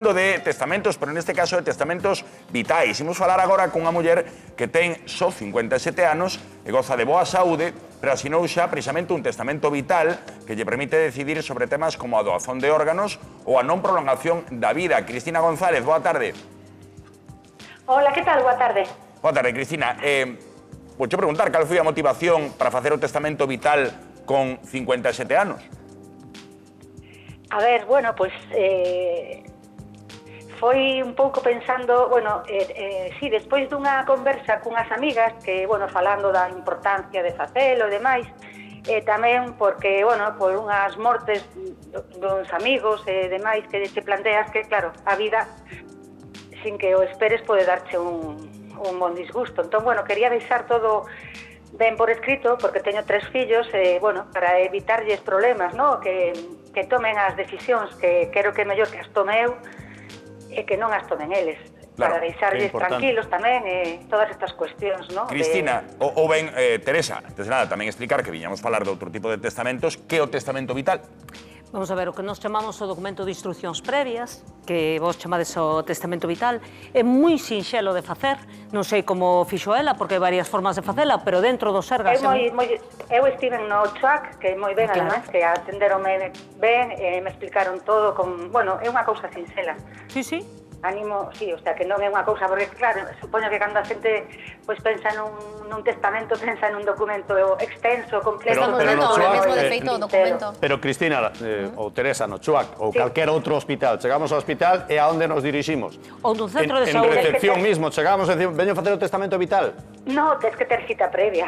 de testamentos, pero neste caso de testamentos vitais. Imos falar agora cunha muller que ten só 57 anos e goza de boa saúde, pero asinou xa precisamente un testamento vital que lle permite decidir sobre temas como a doazón de órganos ou a non prolongación da vida. Cristina González, boa tarde. Hola, que tal? Boa tarde. Boa tarde, Cristina. Vouche preguntar cal foi a motivación para facer o testamento vital con 57 anos? A ver, bueno, pois... foi un pouco pensando, bueno, si, despois dunha conversa cunhas amigas que, bueno, falando da importancia de facelo e demais, tamén porque, bueno, por unhas mortes duns amigos e demais que te planteas que, claro, a vida, sin que o esperes, pode darche un bon disgusto. Entón, bueno, quería deixar todo ben por escrito, porque teño 3 fillos, bueno, para evitarlles problemas, ¿no? Que tomen as decisións que quero que mellor que as tome eu, e que non as tomen eles, claro, para deixarles tranquilos tamén todas estas cuestións, non? Cristina, ou ben, Teresa, antes de nada, tamén explicar que viñamos falar de outro tipo de testamentos, que é o testamento vital? Vamos a ver, o que nos chamamos o documento de instruccións previas, que vos chamades o testamento vital, é moi sinxelo de facer, non sei como fixo ela, porque hai varias formas de facela, pero dentro do Sergas... Eu estiven no CHUAC, que é moi ben, claro, además, que atenderonme ben, me explicaron todo, bueno, é unha cousa sinxela. Sí, sí. Ánimo, sí, o sea, que non é unha cousa, porque, claro, supoño que cando a xente pois pensa nun testamento, pensa nun documento extenso, completo... Estamos vendo ahora mesmo, de feito, o documento. Pero, Cristina, ou Teresa, no CHUAC, ou calquer outro hospital, chegamos ao hospital e a onde nos diriximos? Ou dun centro de saúde. En recepción mismo, chegamos e decimos, veño facer o testamento vital? No, tens que ter cita previa.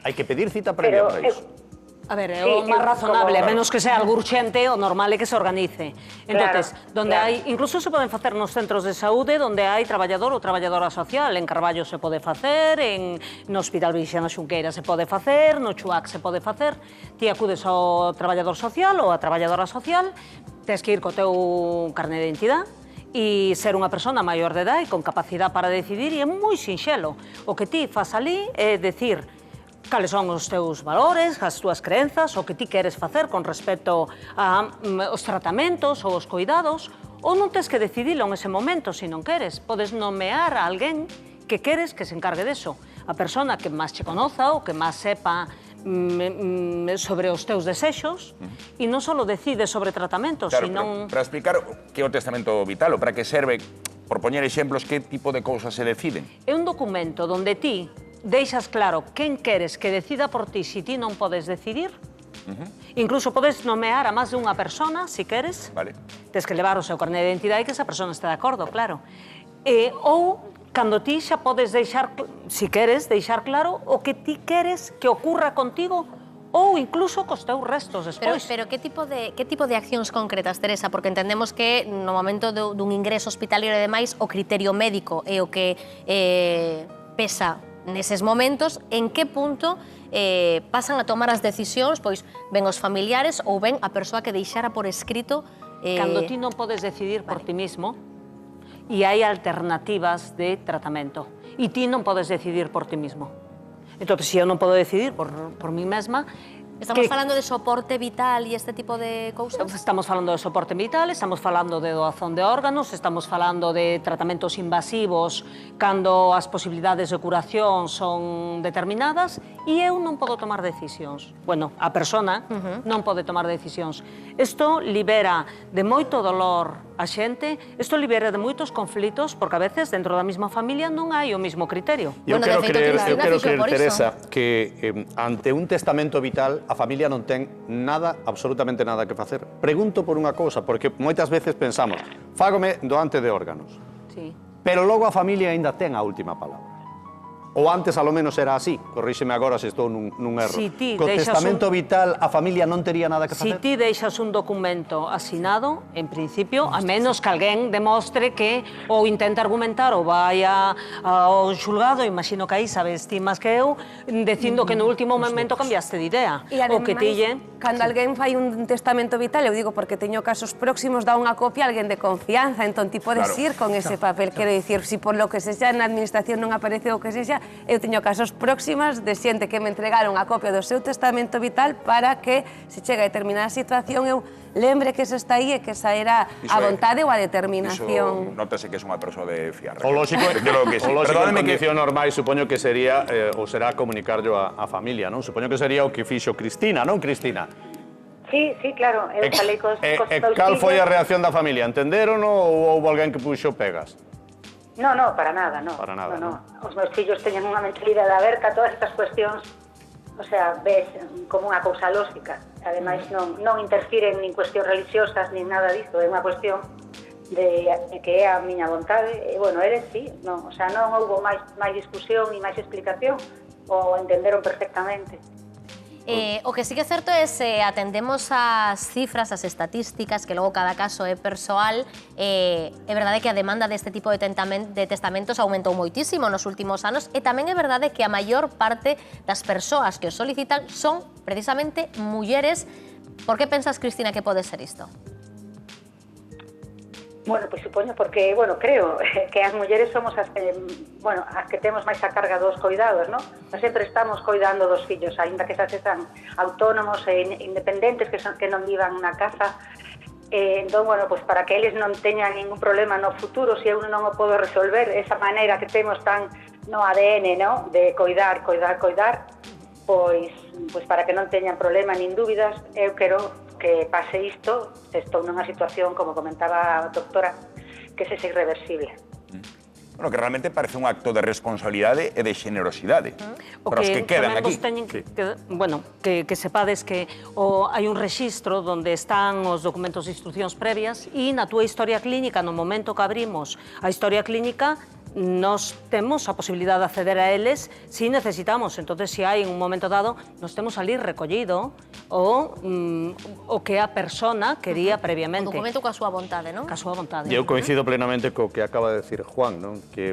Hai que pedir cita previa para iso. A ver, é o máis razonable, a menos que sea algo urxente, o normal é que se organice. Entonces, donde hai, incluso se poden facer nos centros de saúde donde hai traballador ou traballadora social. En Carballo se pode facer, no Hospital Vixiana Xunqueira se pode facer, no CHUAC se pode facer. Ti acudes ao traballador social ou a traballadora social, tens que ir co teu carné de identidade e ser unha persona maior de edad e con capacidade para decidir, e é moi sinxelo. O que ti faz ali é decir cales son os teus valores, as túas crenzas, o que ti queres facer con respecto aos tratamentos ou os cuidados, ou non tens que decidilo en ese momento, se non queres. Podes nomear a alguén que queres que se encargue deso. A persona que máis che conoza ou que máis sepa sobre os teus desexos, e non só decide sobre tratamentos, senón... Para explicar que é o testamento vital, ou para que serve, por poñer exemplos, que tipo de cousas se deciden? É un documento onde ti deixas claro quen queres que decida por ti se ti non podes decidir. Incluso podes nomear a máis de unha persona, se queres. Tens que levar o seu carné de identidade e que esa persona este de acordo, claro. Ou, cando ti xa podes deixar, se queres, deixar claro o que ti queres que ocurra contigo ou incluso cos teus restos despois. Pero que tipo de accións concretas, Teresa? Porque entendemos que no momento dun ingreso hospitalario e demais, o criterio médico é o que pesa neses momentos. En que punto pasan a tomar as decisións, pois ben os familiares ou ben a persoa que deixara por escrito... Cando ti non podes decidir por ti mismo e hai alternativas de tratamento e ti non podes decidir por ti mismo. Entón, se eu non podo decidir por mí mesma... Estamos falando de soporte vital e este tipo de cousas? Estamos falando de soporte vital, estamos falando de doazón de órganos, estamos falando de tratamentos invasivos cando as posibilidades de curación son determinadas, e eu non podo tomar decisións. Bueno, a persona non pode tomar decisións. Isto libera de moito dolor a xente, isto libera de moitos conflitos, porque a veces dentro da mesma familia non hai o mesmo criterio. Eu quero creer, Teresa, que ante un testamento vital a familia non ten nada, absolutamente nada que facer. Pregunto por unha cousa, porque moitas veces pensamos, fágome doante de órganos, pero logo a familia ainda ten a última palabra. Ou antes, alo menos, era así. Corríxeme agora se estou nun erro. Co testamento vital, a familia non tería nada que facer? Se ti deixas un documento asinado, en principio, a menos que alguén demostre que ou intenta argumentar ou vai ao xulgado, imagino que aí sabes ti máis que eu, dicindo que no último momento cambiaste de idea. O que tille... Cando alguén fai un testamento vital, eu digo porque teño casos próximos, dá unha copia a alguén de confianza, entón ti podes ir con ese papel. Quero dicir, se por lo que sexa na administración non aparece o que sexa, eu teño casos próximas de xente que me entregaron a copia do seu testamento vital para que, se chega a determinada situación, eu lembre que eso está aí e que esa era a vontade ou a determinación. Iso nótase que é unha persoa de fiar. O lógico en condición normal, supoño que sería, ou será comunicarlo a familia, non? Supoño que sería o que fixo Cristina, non, Cristina? Sí, claro, eu falei cos meus fillos. Cal foi a reacción da familia? Entenderon ou houve alguén que puxo pegas? No, para nada, no. Para nada, no. Os meus fillos teñen unha mentalidade aberta a todas estas cuestións, o sea, ves como unha cousa lógica. Ademais, non interfiren nin cuestións religiosas, nin nada disto, é unha cuestión de que é a miña vontade. E, bueno, eles sí, non, o sea, non houve máis discusión e máis explicación, o entenderon perfectamente. O que sí que é certo é se atendemos as cifras, as estatísticas, que logo cada caso é persoal, é verdade que a demanda deste tipo de testamentos aumentou moitísimo nos últimos anos e tamén é verdade que a maior parte das persoas que os solicitan son precisamente mulleres. Por que pensas, Cristina, que pode ser isto? Bueno, pois supoño porque, creo que as mulleres somos as que temos máis a carga dos coidados, non? Nós sempre estamos coidando dos fillos, aínda que xa sean autónomos e independentes, que non vivan na casa. Entón, pois para que eles non teñan ningún problema no futuro, se eu non o podo resolver, esa maneira que temos tan no ADN, non? De coidar, pois para que non teñan problema nin dúbidas, eu quero que pase isto, estou nunha situación, como comentaba a doctora, que é irreversible. Bueno, que realmente parece un acto de responsabilidade e de xenerosidade para os que quedan aquí. Que sepades que hai un rexistro onde están os documentos de instruccións previas e na túa historia clínica, no momento que abrimos a historia clínica, nos temos a posibilidade de acceder a eles si necesitamos. Entonces, se hai en un momento dado, nos temos ali recollido o que a persona quería previamente. O documento coa súa vontade, non? Coa súa vontade. Eu coincido plenamente co que acaba de decir Juan, non? Que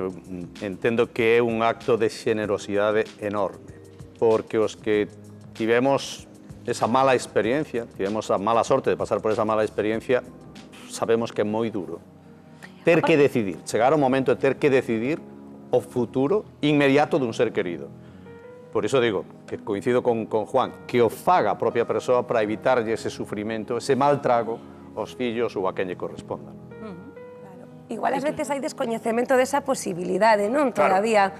entendo que é un acto de xenerosidade enorme, porque os que tivemos esa mala experiencia, tivemos a mala sorte de pasar por esa mala experiencia, sabemos que é moi duro. Ter que decidir, chegar ao momento de ter que decidir o futuro inmediato dun ser querido. Por iso digo, que coincido con Juan, que o faga a propia persoa para evitarlle ese sufrimento, ese mal trago aos fillos ou a quen lle corresponda. Igual ás veces hai descoñecemento desa posibilidade, non? Todavía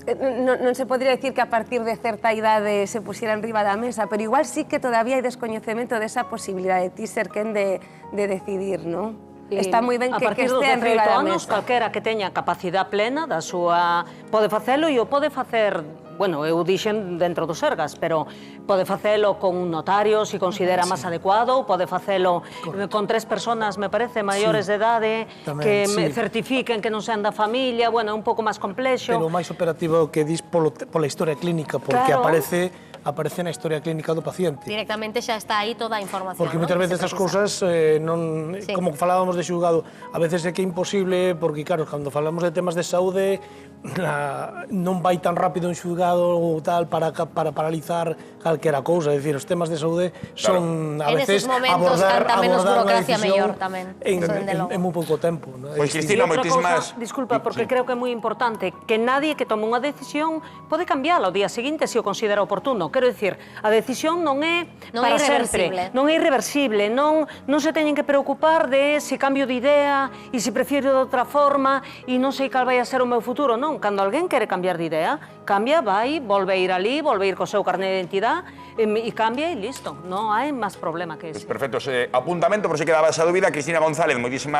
non se podría decir que a partir de certa idade se pusiera en riba da mesa, pero igual sí que todavía hai descoñecemento desa posibilidade de ti ser quen de decidir, non? Está moi ben que estea en riba da mesa. Calquera que teña capacidade plena da súa... Pode facelo e o pode facer... Bueno, eu dixen dentro dos Sergas, pero pode facelo con un notario, se considera máis adecuado, pode facelo con 3 personas, me parece, maiores de idade, que certifiquen que non sean da familia, bueno, é un pouco máis complexo. Pero o máis operativo que dis pola historia clínica, porque aparece na historia clínica do paciente. Directamente xa está aí toda a información. Porque moitas veces estas cousas, como falábamos de xulgado, a veces é que é imposible, porque claro, cando falamos de temas de saúde, non vai tan rápido un xulgado ou tal para paralizar calquera cousa, é dicir, os temas de saúde son a veces abordar unha decisión en moi pouco tempo. Pois Cristina, moitísimas... Disculpa, porque creo que é moi importante que nadie que tome unha decisión pode cambiála ao día seguinte se o considera oportuno. Quero dicir, a decisión non é para sempre, non é irreversible, non se teñen que preocupar de se cambio de idea e se prefiero de outra forma e non sei cal vai a ser o meu futuro, non. Cando alguén quere cambiar de idea, cambia, vai, volve a ir ali, volve a ir co seu carné de identidade e cambia e listo. Non hai máis problema que ese. Perfecto, apuntamento por se quedaba esa dúbida. Cristina González, moitísimas